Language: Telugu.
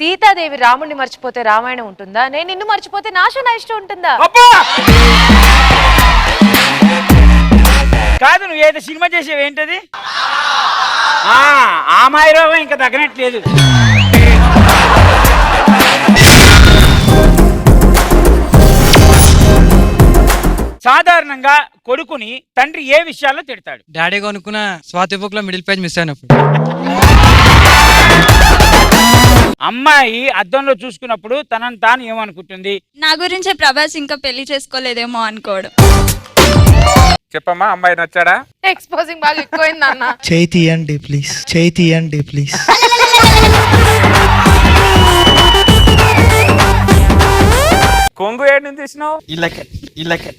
సీతాదేవి రాముడిని మర్చిపోతే రామాయణం ఉంటుందా? నేను నిన్ను మర్చిపోతే నాశన ఇష్టం ఉంటుందా? కాదు, నువ్వు ఏదో సినిమా చేసేవి ఏంటది? ఆ మాయరోగం ఇంకా తగ్గనట్లేదు. సాధారణంగా కొడుకుని తండ్రి ఏ విషయాల్లో తిడతాడు? డాడీ కొనుక్కున్న స్వాతి బుక్ లో మిడిల్ పేజ్ మిస్ అయినప్పుడు. అమ్మాయి అద్దంలో చూసుకున్నప్పుడు తనను తాను ఏమనుకుంటుంది? నా గురించే ప్రభాస్ ఇంకా పెళ్లి చేసుకోలేదేమో అనుకోవడం. చెప్పమ్మా, అమ్మాయి నచ్చాడా? ఎక్స్పోజింగ్ బాగా ఎక్కువైంది అన్న. చేయి తీయండి ప్లీజ్, చేయి తీయండి ప్లీజ్. కొంగు ఏడు నుంచి తీసినావు? ఇళ్ళకే